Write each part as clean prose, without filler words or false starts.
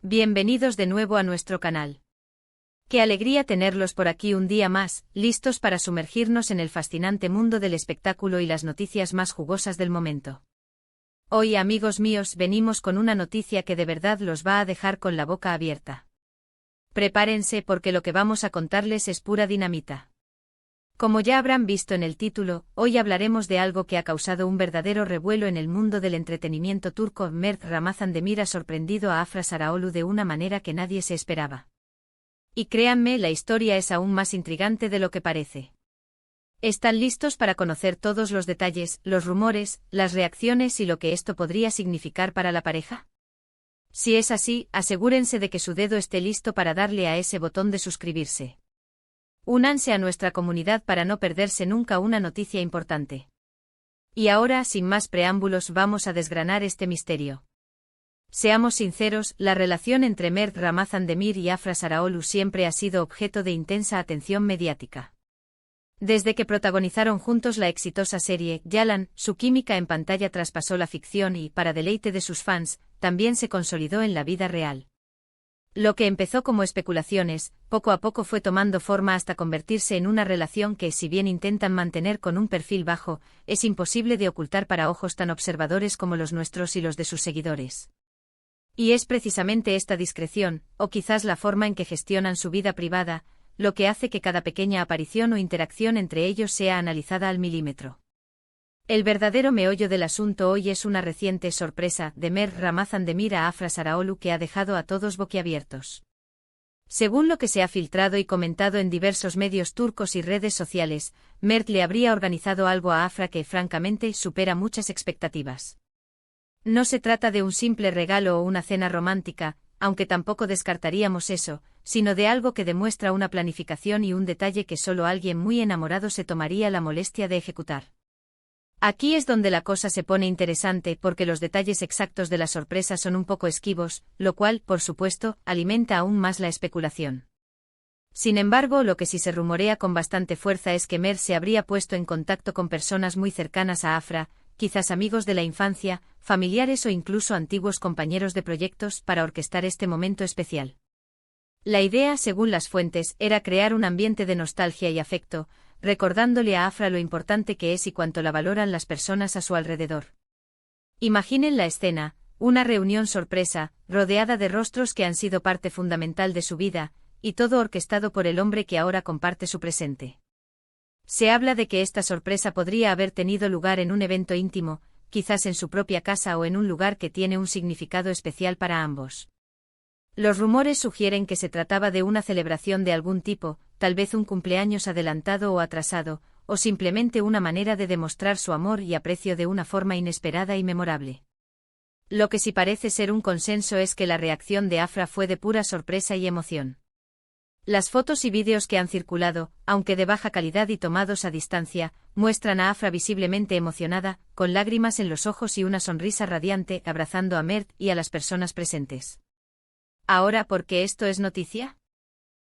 Bienvenidos de nuevo a nuestro canal. Qué alegría tenerlos por aquí un día más, listos para sumergirnos en el fascinante mundo del espectáculo y las noticias más jugosas del momento. Hoy, amigos míos, venimos con una noticia que de verdad los va a dejar con la boca abierta. Prepárense porque lo que vamos a contarles es pura dinamita. Como ya habrán visto en el título, hoy hablaremos de algo que ha causado un verdadero revuelo en el mundo del entretenimiento turco. Mert Ramazandemir ha sorprendido a Afra Sarıoğlu de una manera que nadie se esperaba. Y créanme, la historia es aún más intrigante de lo que parece. ¿Están listos para conocer todos los detalles, los rumores, las reacciones y lo que esto podría significar para la pareja? Si es así, asegúrense de que su dedo esté listo para darle a ese botón de suscribirse. Únanse a nuestra comunidad para no perderse nunca una noticia importante. Y ahora, sin más preámbulos, vamos a desgranar este misterio. Seamos sinceros, la relación entre Mert Ramazandemir y Afra Sarıoğlu siempre ha sido objeto de intensa atención mediática. Desde que protagonizaron juntos la exitosa serie Yalan, su química en pantalla traspasó la ficción y, para deleite de sus fans, también se consolidó en la vida real. Lo que empezó como especulaciones, poco a poco fue tomando forma hasta convertirse en una relación que, si bien intentan mantener con un perfil bajo, es imposible de ocultar para ojos tan observadores como los nuestros y los de sus seguidores. Y es precisamente esta discreción, o quizás la forma en que gestionan su vida privada, lo que hace que cada pequeña aparición o interacción entre ellos sea analizada al milímetro. El verdadero meollo del asunto hoy es una reciente sorpresa de Mert Ramazandemir a Afra Sarıoğlu que ha dejado a todos boquiabiertos. Según lo que se ha filtrado y comentado en diversos medios turcos y redes sociales, Mert le habría organizado algo a Afra que francamente supera muchas expectativas. No se trata de un simple regalo o una cena romántica, aunque tampoco descartaríamos eso, sino de algo que demuestra una planificación y un detalle que solo alguien muy enamorado se tomaría la molestia de ejecutar. Aquí es donde la cosa se pone interesante porque los detalles exactos de la sorpresa son un poco esquivos, lo cual, por supuesto, alimenta aún más la especulación. Sin embargo, lo que sí se rumorea con bastante fuerza es que Mert se habría puesto en contacto con personas muy cercanas a Afra, quizás amigos de la infancia, familiares o incluso antiguos compañeros de proyectos para orquestar este momento especial. La idea, según las fuentes, era crear un ambiente de nostalgia y afecto, recordándole a Afra lo importante que es y cuánto la valoran las personas a su alrededor. Imaginen la escena, una reunión sorpresa, rodeada de rostros que han sido parte fundamental de su vida, y todo orquestado por el hombre que ahora comparte su presente. Se habla de que esta sorpresa podría haber tenido lugar en un evento íntimo, quizás en su propia casa o en un lugar que tiene un significado especial para ambos. Los rumores sugieren que se trataba de una celebración de algún tipo, tal vez un cumpleaños adelantado o atrasado, o simplemente una manera de demostrar su amor y aprecio de una forma inesperada y memorable. Lo que sí parece ser un consenso es que la reacción de Afra fue de pura sorpresa y emoción. Las fotos y vídeos que han circulado, aunque de baja calidad y tomados a distancia, muestran a Afra visiblemente emocionada, con lágrimas en los ojos y una sonrisa radiante, abrazando a Mert y a las personas presentes. Ahora, ¿por qué esto es noticia?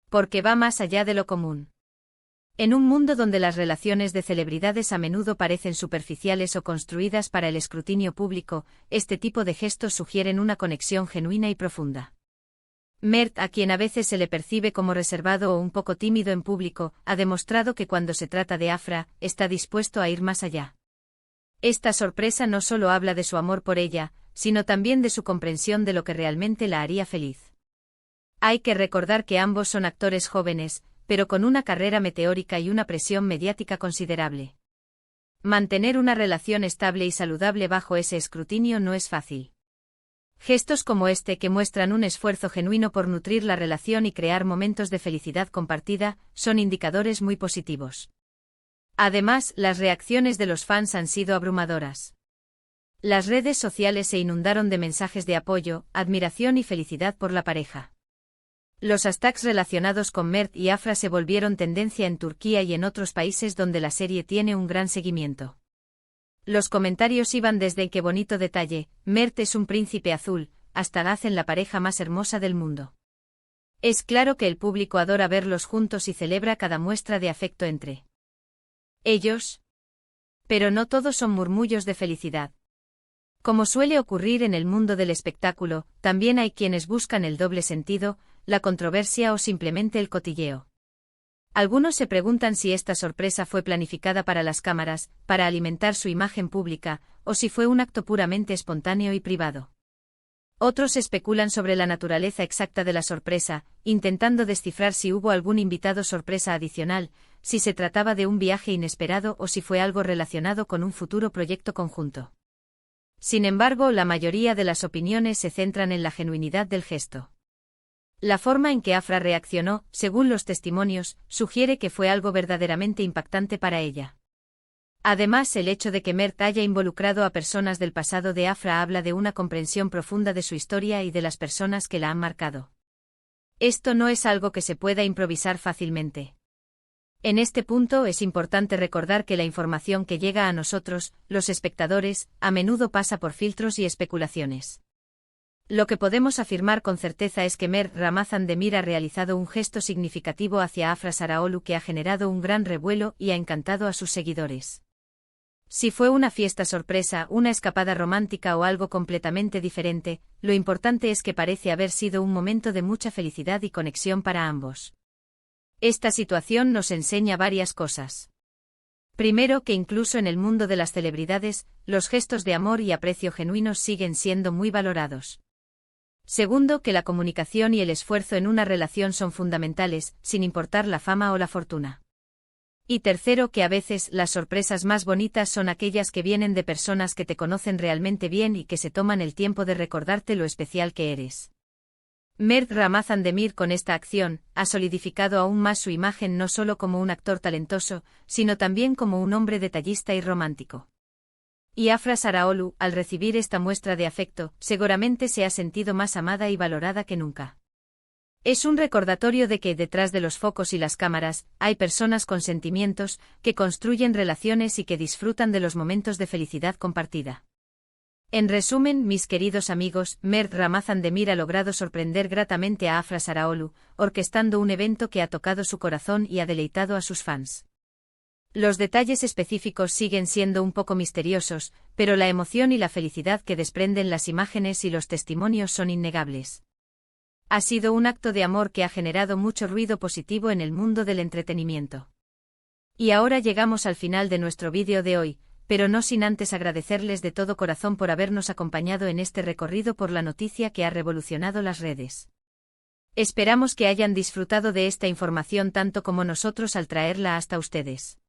Porque va más allá de lo común. En un mundo donde las relaciones de celebridades a menudo parecen superficiales o construidas para el escrutinio público, este tipo de gestos sugieren una conexión genuina y profunda. Mert, a quien a veces se le percibe como reservado o un poco tímido en público, ha demostrado que cuando se trata de Afra, está dispuesto a ir más allá. Esta sorpresa no solo habla de su amor por ella, sino también de su comprensión de lo que realmente la haría feliz. Hay que recordar que ambos son actores jóvenes, pero con una carrera meteórica y una presión mediática considerable. Mantener una relación estable y saludable bajo ese escrutinio no es fácil. Gestos como este, que muestran un esfuerzo genuino por nutrir la relación y crear momentos de felicidad compartida, son indicadores muy positivos. Además, las reacciones de los fans han sido abrumadoras. Las redes sociales se inundaron de mensajes de apoyo, admiración y felicidad por la pareja. Los hashtags relacionados con Mert y Afra se volvieron tendencia en Turquía y en otros países donde la serie tiene un gran seguimiento. Los comentarios iban desde "qué bonito detalle, Mert es un príncipe azul", hasta "hacen la pareja más hermosa del mundo". Es claro que el público adora verlos juntos y celebra cada muestra de afecto entre ellos. Pero no todos son murmullos de felicidad. Como suele ocurrir en el mundo del espectáculo, también hay quienes buscan el doble sentido, la controversia o simplemente el cotilleo. Algunos se preguntan si esta sorpresa fue planificada para las cámaras, para alimentar su imagen pública, o si fue un acto puramente espontáneo y privado. Otros especulan sobre la naturaleza exacta de la sorpresa, intentando descifrar si hubo algún invitado sorpresa adicional, si se trataba de un viaje inesperado o si fue algo relacionado con un futuro proyecto conjunto. Sin embargo, la mayoría de las opiniones se centran en la genuinidad del gesto. La forma en que Afra reaccionó, según los testimonios, sugiere que fue algo verdaderamente impactante para ella. Además, el hecho de que Mert haya involucrado a personas del pasado de Afra habla de una comprensión profunda de su historia y de las personas que la han marcado. Esto no es algo que se pueda improvisar fácilmente. En este punto es importante recordar que la información que llega a nosotros, los espectadores, a menudo pasa por filtros y especulaciones. Lo que podemos afirmar con certeza es que Mert Ramazan Demir ha realizado un gesto significativo hacia Afra Saraolu que ha generado un gran revuelo y ha encantado a sus seguidores. Si fue una fiesta sorpresa, una escapada romántica o algo completamente diferente, lo importante es que parece haber sido un momento de mucha felicidad y conexión para ambos. Esta situación nos enseña varias cosas. Primero, que incluso en el mundo de las celebridades, los gestos de amor y aprecio genuinos siguen siendo muy valorados. Segundo, que la comunicación y el esfuerzo en una relación son fundamentales, sin importar la fama o la fortuna. Y tercero, que a veces las sorpresas más bonitas son aquellas que vienen de personas que te conocen realmente bien y que se toman el tiempo de recordarte lo especial que eres. Mert Ramazan Demir con esta acción, ha solidificado aún más su imagen no solo como un actor talentoso, sino también como un hombre detallista y romántico. Y Afra Saraolu, al recibir esta muestra de afecto, seguramente se ha sentido más amada y valorada que nunca. Es un recordatorio de que detrás de los focos y las cámaras, hay personas con sentimientos, que construyen relaciones y que disfrutan de los momentos de felicidad compartida. En resumen, mis queridos amigos, Mert Ramazan Demir ha logrado sorprender gratamente a Afra Saraolu, orquestando un evento que ha tocado su corazón y ha deleitado a sus fans. Los detalles específicos siguen siendo un poco misteriosos, pero la emoción y la felicidad que desprenden las imágenes y los testimonios son innegables. Ha sido un acto de amor que ha generado mucho ruido positivo en el mundo del entretenimiento. Y ahora llegamos al final de nuestro vídeo de hoy, pero no sin antes agradecerles de todo corazón por habernos acompañado en este recorrido por la noticia que ha revolucionado las redes. Esperamos que hayan disfrutado de esta información tanto como nosotros al traerla hasta ustedes.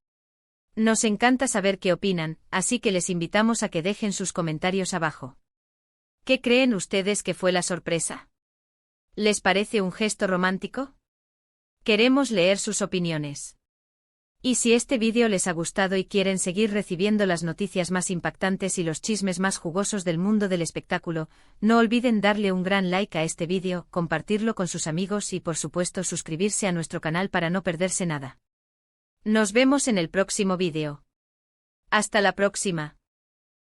Nos encanta saber qué opinan, así que les invitamos a que dejen sus comentarios abajo. ¿Qué creen ustedes que fue la sorpresa? ¿Les parece un gesto romántico? Queremos leer sus opiniones. Y si este vídeo les ha gustado y quieren seguir recibiendo las noticias más impactantes y los chismes más jugosos del mundo del espectáculo, no olviden darle un gran like a este vídeo, compartirlo con sus amigos y por supuesto suscribirse a nuestro canal para no perderse nada. Nos vemos en el próximo vídeo. Hasta la próxima.